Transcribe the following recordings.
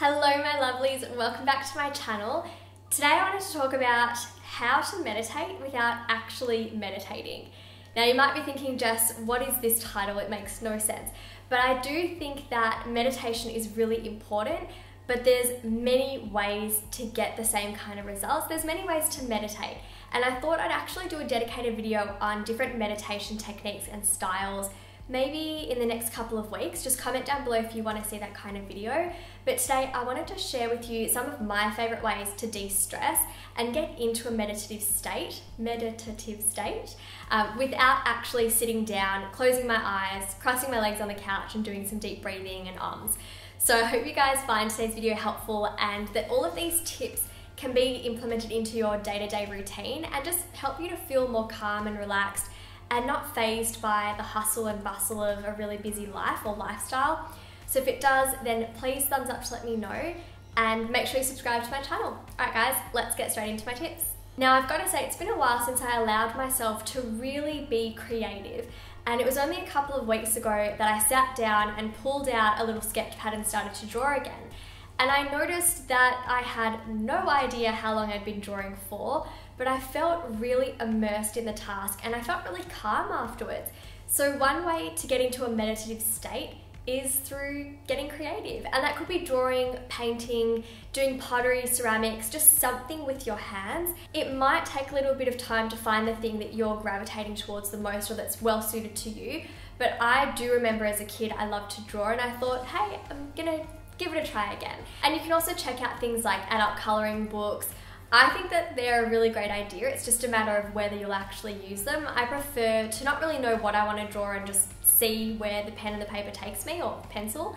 Hello my lovelies, welcome back to my channel. Today I wanted to talk about how to meditate without actually meditating. Now you might be thinking, Jess, what is this title? It makes no sense. But I do think that meditation is really important, but there's many ways to get the same kind of results. There's many ways to meditate. And I thought I'd actually do a dedicated video on different meditation techniques and styles maybe in the next couple of weeks. Just comment down below if you want to see that kind of video. But today I wanted to share with you some of my favorite ways to de-stress and get into a meditative state without actually sitting down, closing my eyes, crossing my legs on the couch and doing some deep breathing and ums. So I hope you guys find today's video helpful and that all of these tips can be implemented into your day-to-day routine and just help you to feel more calm and relaxed and not fazed by the hustle and bustle of a really busy life or lifestyle. So if it does, then please thumbs up to let me know and make sure you subscribe to my channel. Alright guys, let's get straight into my tips. Now I've got to say, it's been a while since I allowed myself to really be creative, and it was only a couple of weeks ago that I sat down and pulled out a little sketch pad and started to draw again. And I noticed that I had no idea how long I'd been drawing for, but I felt really immersed in the task and I felt really calm afterwards. So one way to get into a meditative state is through getting creative. And that could be drawing, painting, doing pottery, ceramics, just something with your hands. It might take a little bit of time to find the thing that you're gravitating towards the most or that's well suited to you. But I do remember as a kid I loved to draw and I thought, hey, I'm gonna give it a try again. And you can also check out things like adult coloring books. I think that they're a really great idea. It's just a matter of whether you'll actually use them. I prefer to not really know what I want to draw and just see where the pen and the paper takes me, or pencil.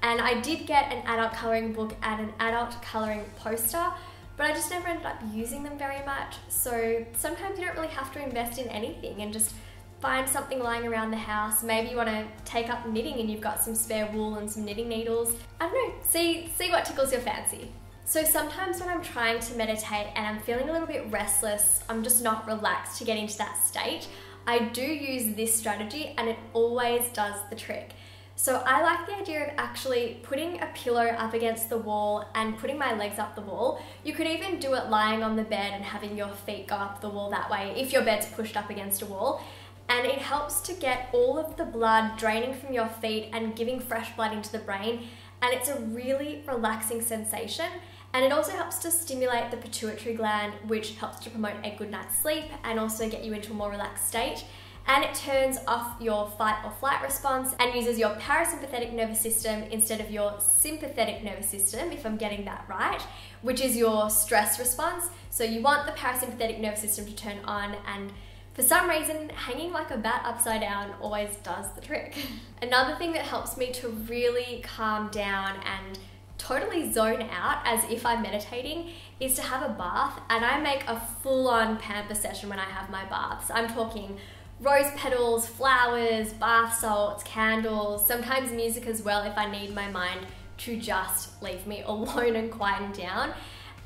And I did get an adult coloring book and an adult coloring poster, but I just never ended up using them very much. So sometimes you don't really have to invest in anything and just find something lying around the house. Maybe you want to take up knitting and you've got some spare wool and some knitting needles. I don't know, see what tickles your fancy. So sometimes when I'm trying to meditate and I'm feeling a little bit restless, I'm just not relaxed to get into that state, I do use this strategy and it always does the trick. So I like the idea of actually putting a pillow up against the wall and putting my legs up the wall. You could even do it lying on the bed and having your feet go up the wall that way if your bed's pushed up against a wall. And it helps to get all of the blood draining from your feet and giving fresh blood into the brain. And it's a really relaxing sensation. And it also helps to stimulate the pituitary gland, which helps to promote a good night's sleep and also get you into a more relaxed state. And it turns off your fight or flight response and uses your parasympathetic nervous system instead of your sympathetic nervous system, if I'm getting that right, which is your stress response. So you want the parasympathetic nervous system to turn on, and for some reason, hanging like a bat upside down always does the trick. Another thing that helps me to really calm down and totally zone out as if I'm meditating is to have a bath, and I make a full-on pamper session when I have my baths. I'm talking rose petals, flowers, bath salts, candles, sometimes music as well if I need my mind to just leave me alone and quieten down.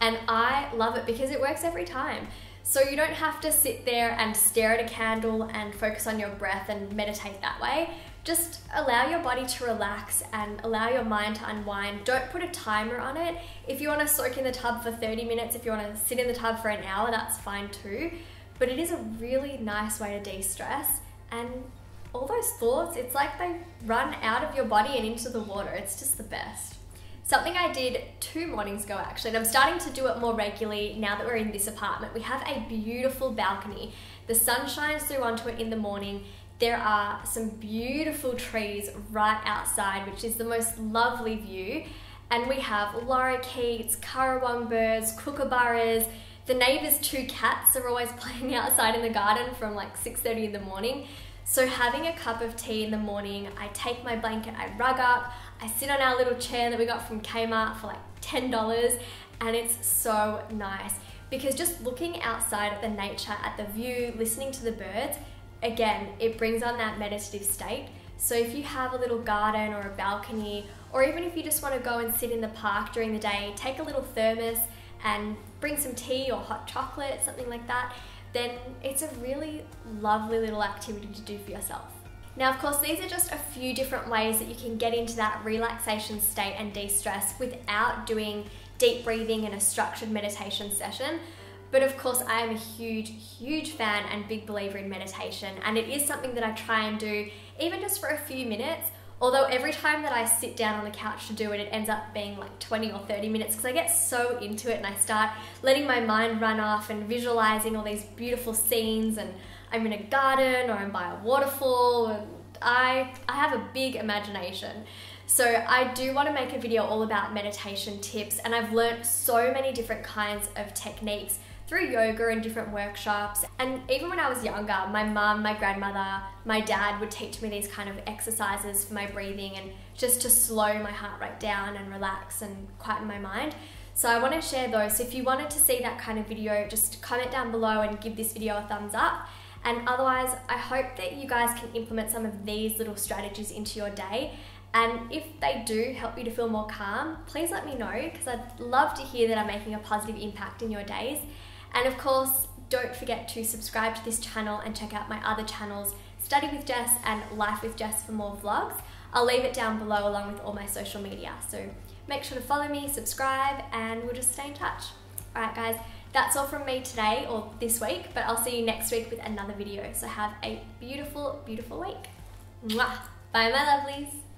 And I love it because it works every time. So you don't have to sit there and stare at a candle and focus on your breath and meditate that way. Just allow your body to relax and allow your mind to unwind. Don't put a timer on it. If you want to soak in the tub for 30 minutes, if you want to sit in the tub for an hour, that's fine too. But it is a really nice way to de-stress, and all those thoughts, it's like they run out of your body and into the water. It's just the best. Something I did 2 mornings ago actually, and I'm starting to do it more regularly now that we're in this apartment. We have a beautiful balcony. The sun shines through onto it in the morning. There are some beautiful trees right outside, which is the most lovely view. And we have lorikeets, currawong birds, kookaburras. The neighbours' 2 cats are always playing outside in the garden from like 6:30 in the morning. So having a cup of tea in the morning, I take my blanket, I rug up, I sit on our little chair that we got from Kmart for like $10, and it's so nice. Because just looking outside at the nature, at the view, listening to the birds, again, it brings on that meditative state. So if you have a little garden or a balcony, or even if you just want to go and sit in the park during the day, take a little thermos and bring some tea or hot chocolate, something like that, then it's a really lovely little activity to do for yourself. Now, of course, these are just a few different ways that you can get into that relaxation state and de-stress without doing deep breathing and a structured meditation session. But of course, I am a huge fan and big believer in meditation, and it is something that I try and do even just for a few minutes. Although every time that I sit down on the couch to do it, it ends up being like 20 or 30 minutes because I get so into it and I start letting my mind run off and visualizing all these beautiful scenes, and I'm in a garden or I'm by a waterfall, and I have a big imagination. So I do want to make a video all about meditation tips, and I've learned so many different kinds of techniques through yoga and different workshops. And even when I was younger, my mum, my grandmother, my dad would teach me these kind of exercises for my breathing and just to slow my heart rate down and relax and quieten my mind. So I want to share those. So if you wanted to see that kind of video, just comment down below and give this video a thumbs up. And otherwise, I hope that you guys can implement some of these little strategies into your day. And if they do help you to feel more calm, please let me know, because I'd love to hear that I'm making a positive impact in your days. And of course, don't forget to subscribe to this channel and check out my other channels, Study with Jess and Life with Jess, for more vlogs. I'll leave it down below along with all my social media. So make sure to follow me, subscribe, and we'll just stay in touch. All right, guys, that's all from me today or this week, but I'll see you next week with another video. So have a beautiful, beautiful week. Mwah! Bye, my lovelies.